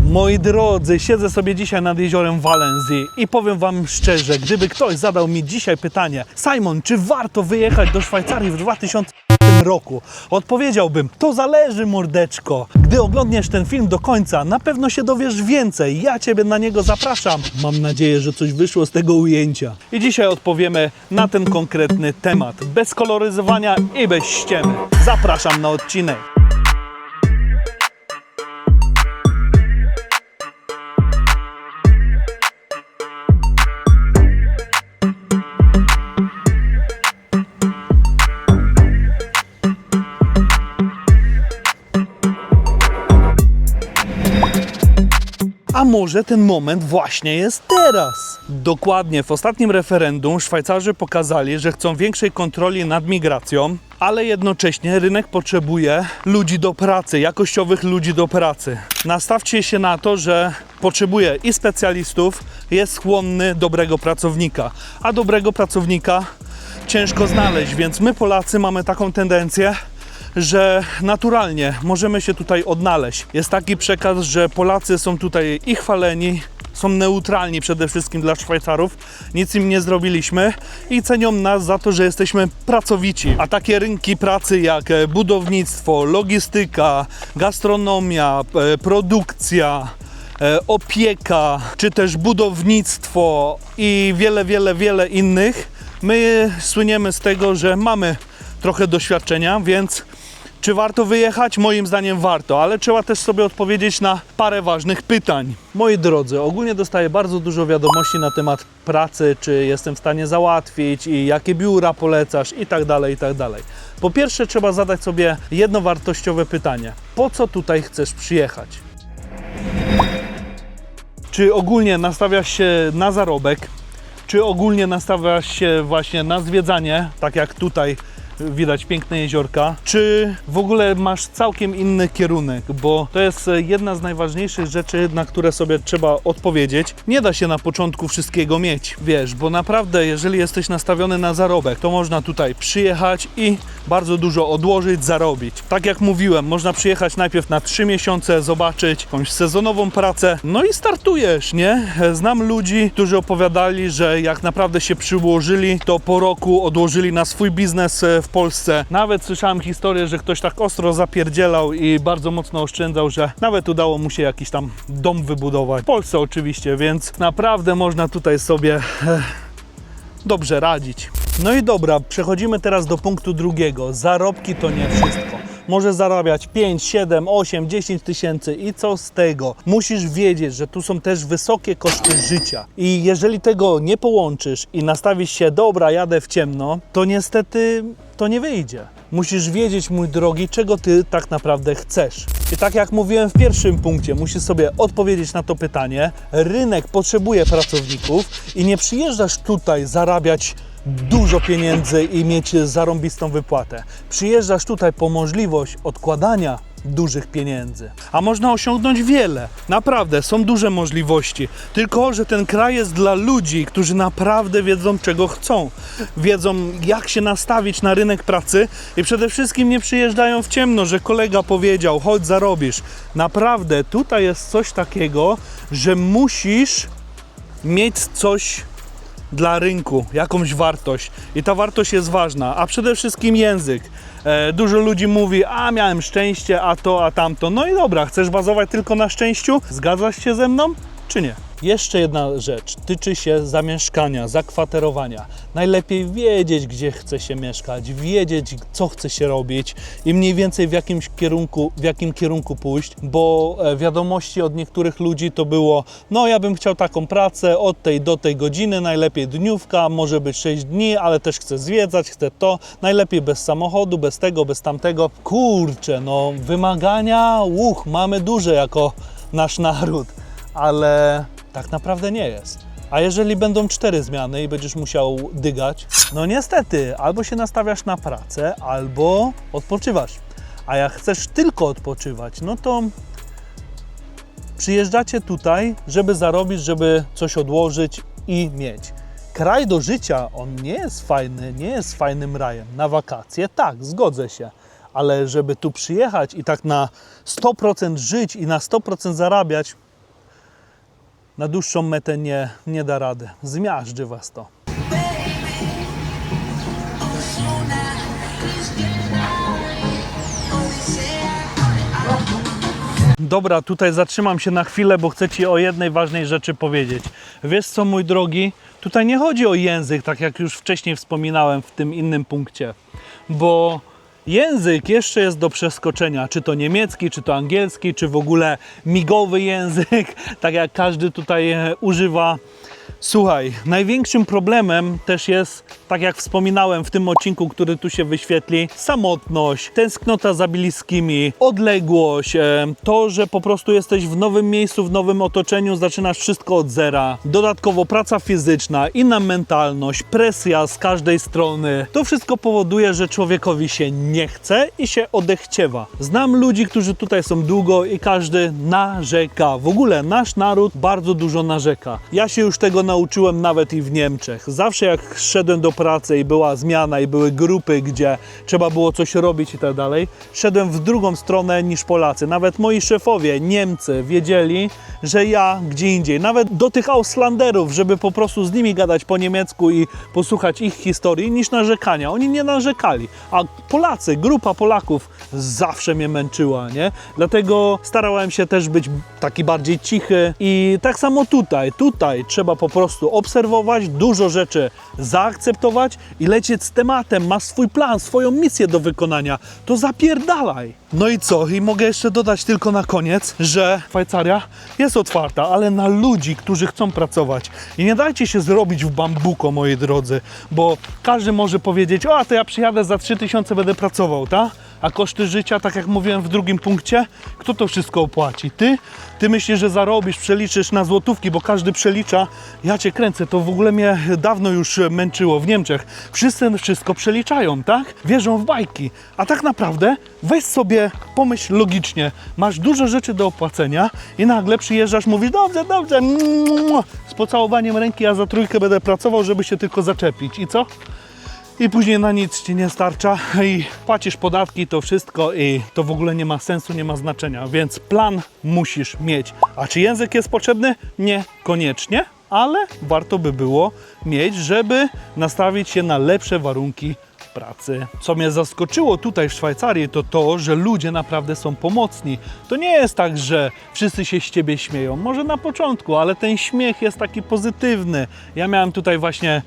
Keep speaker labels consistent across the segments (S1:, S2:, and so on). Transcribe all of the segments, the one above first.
S1: Moi drodzy, siedzę sobie dzisiaj nad jeziorem Walensee i powiem wam szczerze, gdyby ktoś zadał mi dzisiaj pytanie: Simon, czy warto wyjechać do Szwajcarii w 2000 roku? Odpowiedziałbym: to zależy, mordeczko. Gdy oglądniesz ten film do końca, na pewno się dowiesz więcej. Ja ciebie na niego zapraszam. Mam nadzieję, że coś wyszło z tego ujęcia. I dzisiaj odpowiemy na ten konkretny temat. Bez koloryzowania i bez ściemy. Zapraszam na odcinek. A może ten moment właśnie jest teraz? Dokładnie, w ostatnim referendum Szwajcarzy pokazali, że chcą większej kontroli nad migracją, ale jednocześnie rynek potrzebuje ludzi do pracy, jakościowych ludzi do pracy. Nastawcie się na to, że potrzebuje i specjalistów, jest skłonny dobrego pracownika, a dobrego pracownika ciężko znaleźć, więc my Polacy mamy taką tendencję, że naturalnie możemy się tutaj odnaleźć. Jest taki przekaz, że Polacy są tutaj i chwaleni, są neutralni przede wszystkim dla Szwajcarów, nic im nie zrobiliśmy i cenią nas za to, że jesteśmy pracowici. A takie rynki pracy jak budownictwo, logistyka, gastronomia, produkcja, opieka, czy też budownictwo i wiele innych, my słyniemy z tego, że mamy trochę doświadczenia, więc czy warto wyjechać? Moim zdaniem warto, ale trzeba też sobie odpowiedzieć na parę ważnych pytań. Moi drodzy, ogólnie dostaję bardzo dużo wiadomości na temat pracy, czy jestem w stanie załatwić i jakie biura polecasz i tak dalej. Po pierwsze trzeba zadać sobie jedno wartościowe pytanie. Po co tutaj chcesz przyjechać? Czy ogólnie nastawiasz się na zarobek? Czy ogólnie nastawiasz się właśnie na zwiedzanie, tak jak tutaj widać piękne jeziorka, czy w ogóle masz całkiem inny kierunek, bo to jest jedna z najważniejszych rzeczy, na które sobie trzeba odpowiedzieć. Nie da się na początku wszystkiego mieć, wiesz, bo naprawdę jeżeli jesteś nastawiony na zarobek, to można tutaj przyjechać i bardzo dużo odłożyć, zarobić. Tak jak mówiłem, można przyjechać najpierw na 3 miesiące, zobaczyć jakąś sezonową pracę, no i startujesz, nie? Znam ludzi, którzy opowiadali, że jak naprawdę się przyłożyli, to po roku odłożyli na swój biznes w Polsce. Nawet słyszałem historię, że ktoś tak ostro zapierdzielał i bardzo mocno oszczędzał, że nawet udało mu się jakiś tam dom wybudować. W Polsce oczywiście, więc naprawdę można tutaj sobie dobrze radzić. No i dobra, przechodzimy teraz do punktu drugiego. Zarobki to nie wszystko. Może zarabiać 5, 7, 8, 10 tysięcy i co z tego? Musisz wiedzieć, że tu są też wysokie koszty życia. I jeżeli tego nie połączysz i nastawisz się, dobra, jadę w ciemno, to niestety to nie wyjdzie. Musisz wiedzieć, mój drogi, czego ty tak naprawdę chcesz. I tak jak mówiłem w pierwszym punkcie, musisz sobie odpowiedzieć na to pytanie. Rynek potrzebuje pracowników i nie przyjeżdżasz tutaj zarabiać dużo pieniędzy i mieć zarąbistą wypłatę. Przyjeżdżasz tutaj po możliwość odkładania dużych pieniędzy. A można osiągnąć wiele. Naprawdę, są duże możliwości. Tylko że ten kraj jest dla ludzi, którzy naprawdę wiedzą, czego chcą. Wiedzą, jak się nastawić na rynek pracy i przede wszystkim nie przyjeżdżają w ciemno, że kolega powiedział, chodź zarobisz. Naprawdę, tutaj jest coś takiego, że musisz mieć coś dla rynku, jakąś wartość i ta wartość jest ważna, a przede wszystkim język. Dużo ludzi mówi, a miałem szczęście, a to, a tamto. No i dobra, chcesz bazować tylko na szczęściu? Zgadzasz się ze mną, czy nie? Jeszcze jedna rzecz, tyczy się zamieszkania, zakwaterowania. Najlepiej wiedzieć, gdzie chce się mieszkać, wiedzieć, co chce się robić i mniej więcej w jakim kierunku pójść, bo wiadomości od niektórych ludzi to było, no ja bym chciał taką pracę od tej do tej godziny, najlepiej dniówka, może być 6 dni, ale też chcę zwiedzać, chcę to, najlepiej bez samochodu, bez tego, bez tamtego. Kurczę, no wymagania, mamy duże jako nasz naród, ale tak naprawdę nie jest. A jeżeli będą 4 zmiany i będziesz musiał dygać, no niestety, albo się nastawiasz na pracę, albo odpoczywasz. A jak chcesz tylko odpoczywać, no to przyjeżdżacie tutaj, żeby zarobić, żeby coś odłożyć i mieć. Kraj do życia, on nie jest fajny, nie jest fajnym rajem. Na wakacje, tak, zgodzę się. Ale żeby tu przyjechać i tak na 100% żyć i na 100% zarabiać, na dłuższą metę nie da rady. Zmiażdży was to. Dobra, tutaj zatrzymam się na chwilę, bo chcę Ci o jednej ważnej rzeczy powiedzieć. Wiesz co, mój drogi? Tutaj nie chodzi o język, tak jak już wcześniej wspominałem w tym innym punkcie, bo język jeszcze jest do przeskoczenia, czy to niemiecki, czy to angielski, czy w ogóle migowy język, tak jak każdy tutaj używa. Słuchaj, największym problemem też jest, tak jak wspominałem w tym odcinku, który tu się wyświetli, samotność, tęsknota za bliskimi, odległość, to, że po prostu jesteś w nowym miejscu, w nowym otoczeniu, zaczynasz wszystko od zera. Dodatkowo praca fizyczna, inna mentalność, presja z każdej strony. To wszystko powoduje, że człowiekowi się nie chce i się odechciewa. Znam ludzi, którzy tutaj są długo i każdy narzeka. W ogóle nasz naród bardzo dużo narzeka. Ja się już tego nauczyłem nawet i w Niemczech. Zawsze jak szedłem do pracy i była zmiana i były grupy, gdzie trzeba było coś robić i tak dalej, szedłem w drugą stronę niż Polacy. Nawet moi szefowie, Niemcy, wiedzieli, że ja gdzie indziej. Nawet do tych Auslanderów, żeby po prostu z nimi gadać po niemiecku i posłuchać ich historii, niż narzekania. Oni nie narzekali. A Polacy, grupa Polaków zawsze mnie męczyła, nie? Dlatego starałem się też być taki bardziej cichy i tak samo tutaj. Tutaj trzeba po prostu obserwować, dużo rzeczy zaakceptować i lecieć z tematem. Masz swój plan, swoją misję do wykonania. To zapierdalaj. No i co? I mogę jeszcze dodać tylko na koniec, że Szwajcaria jest otwarta, ale na ludzi, którzy chcą pracować. I nie dajcie się zrobić w bambuko, moi drodzy, bo każdy może powiedzieć, o, to ja przyjadę za 3000, będę pracował, tak? A koszty życia, tak jak mówiłem w drugim punkcie, kto to wszystko opłaci? Ty? Ty myślisz, że zarobisz, przeliczysz na złotówki, bo każdy przelicza. Ja cię kręcę, to w ogóle mnie dawno już męczyło w Niemczech. Wszyscy wszystko przeliczają, tak? Wierzą w bajki. A tak naprawdę weź sobie, pomyśl logicznie. Masz dużo rzeczy do opłacenia i nagle przyjeżdżasz, mówisz, dobrze, dobrze, z pocałowaniem ręki, ja za 3 będę pracował, żeby się tylko zaczepić. I co? I później na nic ci nie starcza i płacisz podatki, to wszystko i to w ogóle nie ma sensu, nie ma znaczenia, więc plan musisz mieć. A czy język jest potrzebny? Niekoniecznie, ale warto by było mieć, żeby nastawić się na lepsze warunki pracy. Co mnie zaskoczyło tutaj w Szwajcarii, to to, że ludzie naprawdę są pomocni. To nie jest tak, że wszyscy się z ciebie śmieją. Może na początku, ale ten śmiech jest taki pozytywny. Ja miałem tutaj właśnie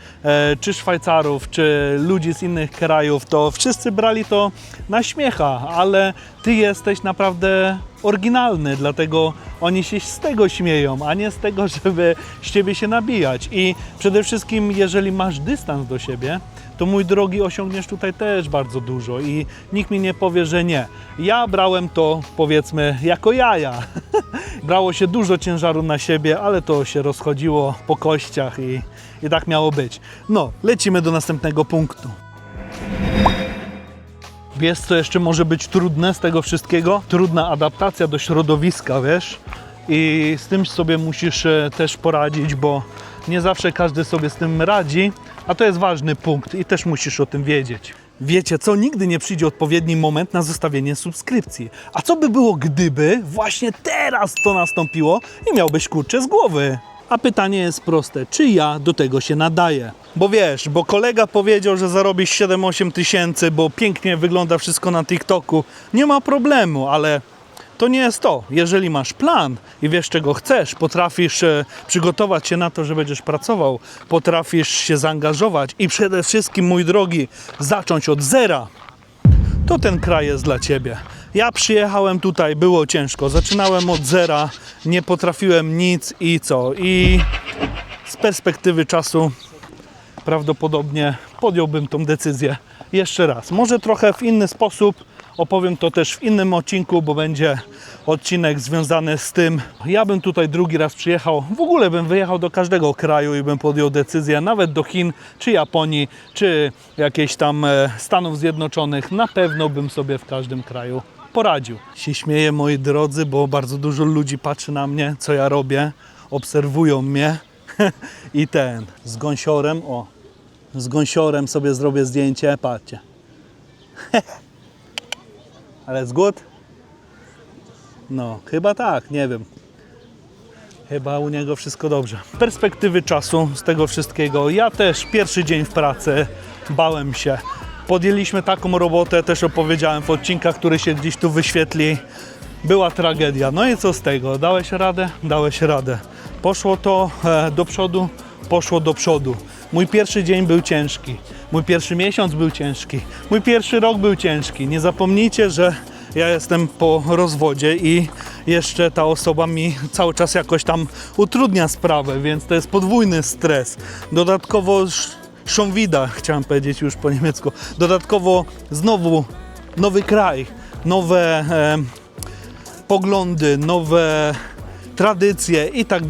S1: czy Szwajcarów, czy ludzi z innych krajów, to wszyscy brali to na śmiecha, ale ty jesteś naprawdę oryginalny, dlatego oni się z tego śmieją, a nie z tego, żeby z ciebie się nabijać. I przede wszystkim, jeżeli masz dystans do siebie, to mój drogi, osiągniesz tutaj też bardzo dużo i nikt mi nie powie, że nie. Ja brałem to, powiedzmy, jako jaja. Brało się dużo ciężaru na siebie, ale to się rozchodziło po kościach i tak miało być. No, lecimy do następnego punktu. Wiesz, co jeszcze może być trudne z tego wszystkiego? Trudna adaptacja do środowiska, wiesz? I z tym sobie musisz też poradzić, bo nie zawsze każdy sobie z tym radzi, a to jest ważny punkt i też musisz o tym wiedzieć. Wiecie co? Nigdy nie przyjdzie odpowiedni moment na zostawienie subskrypcji. A co by było, gdyby właśnie teraz to nastąpiło i miałbyś kurczę z głowy? A pytanie jest proste, czy ja do tego się nadaję? Bo wiesz, bo kolega powiedział, że zarobisz 7-8 tysięcy, bo pięknie wygląda wszystko na TikToku. Nie ma problemu, ale to nie jest to. Jeżeli masz plan i wiesz, czego chcesz, potrafisz przygotować się na to, że będziesz pracował, potrafisz się zaangażować i przede wszystkim, mój drogi, zacząć od zera, to ten kraj jest dla ciebie. Ja przyjechałem tutaj, było ciężko, zaczynałem od zera, nie potrafiłem nic i co? I z perspektywy czasu prawdopodobnie podjąłbym tą decyzję jeszcze raz. Może trochę w inny sposób, opowiem to też w innym odcinku, bo będzie odcinek związany z tym. Ja bym tutaj drugi raz przyjechał, w ogóle bym wyjechał do każdego kraju i bym podjął decyzję, nawet do Chin, czy Japonii, czy jakiejś tam Stanów Zjednoczonych. Na pewno bym sobie w każdym kraju poradził. Się śmieję, moi drodzy, bo bardzo dużo ludzi patrzy na mnie, co ja robię, obserwują mnie i z gąsiorem, z gąsiorem sobie zrobię zdjęcie, patrzcie. Ale jest good? No, chyba tak, nie wiem. Chyba u niego wszystko dobrze. Z perspektywy czasu, z tego wszystkiego, ja też pierwszy dzień w pracy bałem się. Podjęliśmy taką robotę, też opowiedziałem w odcinkach, który się gdzieś tu wyświetli. Była tragedia. No i co z tego? Dałeś radę? Dałeś radę. Poszło to do przodu? Poszło do przodu. Mój pierwszy dzień był ciężki. Mój pierwszy miesiąc był ciężki. Mój pierwszy rok był ciężki. Nie zapomnijcie, że ja jestem po rozwodzie i jeszcze ta osoba mi cały czas jakoś tam utrudnia sprawę, więc to jest podwójny stres. Dodatkowo schon wieder, chciałem powiedzieć już po niemiecku. Dodatkowo znowu nowy kraj, nowe poglądy, nowe tradycje i tak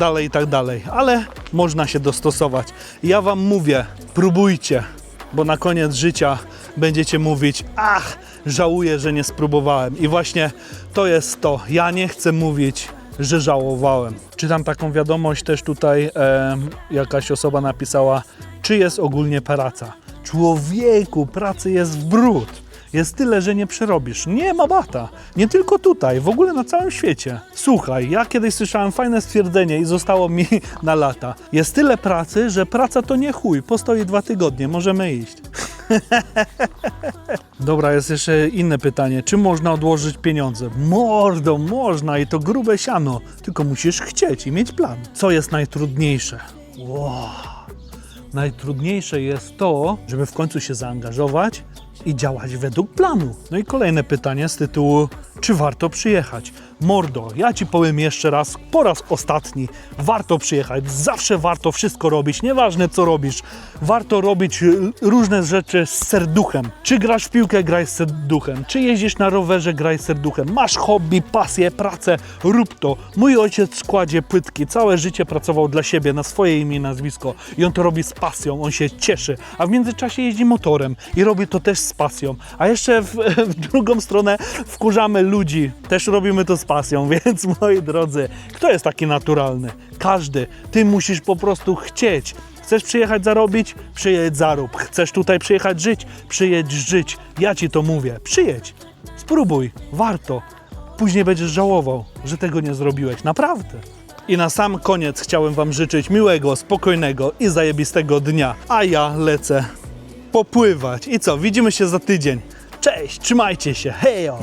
S1: dalej, ale można się dostosować. Ja wam mówię, próbujcie, bo na koniec życia będziecie mówić, ach, żałuję, że nie spróbowałem. I właśnie to jest to, ja nie chcę mówić, że żałowałem. Czytam taką wiadomość też tutaj, jakaś osoba napisała, czy jest ogólnie praca. Człowieku, pracy jest w bród. Jest tyle, że nie przerobisz. Nie ma bata. Nie tylko tutaj, w ogóle na całym świecie. Słuchaj, ja kiedyś słyszałem fajne stwierdzenie i zostało mi na lata. Jest tyle pracy, że praca to nie chuj. Postoi 2 tygodnie, możemy iść. Dobra, jest jeszcze inne pytanie. Czy można odłożyć pieniądze? Mordo, można i to grube siano. Tylko musisz chcieć i mieć plan. Co jest najtrudniejsze? Wow. Najtrudniejsze jest to, żeby w końcu się zaangażować i działać według planu. No i kolejne pytanie z tytułu, czy warto przyjechać? Mordo, ja ci powiem jeszcze raz, po raz ostatni, warto przyjechać, zawsze warto wszystko robić, nieważne co robisz, warto robić różne rzeczy z serduchem. Czy grasz w piłkę, graj z serduchem, czy jeździsz na rowerze, graj z serduchem, masz hobby, pasję, pracę, rób to. Mój ojciec kładzie płytki, całe życie pracował dla siebie, na swoje imię i nazwisko i on to robi z pasją, on się cieszy, a w międzyczasie jeździ motorem i robi to też z pasją, a jeszcze w drugą stronę wkurzamy ludzi, też robimy to z pasją, więc moi drodzy, kto jest taki naturalny? Każdy. Ty musisz po prostu chcieć. Chcesz przyjechać zarobić? Przyjedź zarób. Chcesz tutaj przyjechać żyć? Przyjedź żyć. Ja ci to mówię. Przyjedź. Spróbuj. Warto. Później będziesz żałował, że tego nie zrobiłeś. Naprawdę. I na sam koniec chciałem wam życzyć miłego, spokojnego i zajebistego dnia. A ja lecę popływać. I co? Widzimy się za tydzień. Cześć, trzymajcie się. Hejo!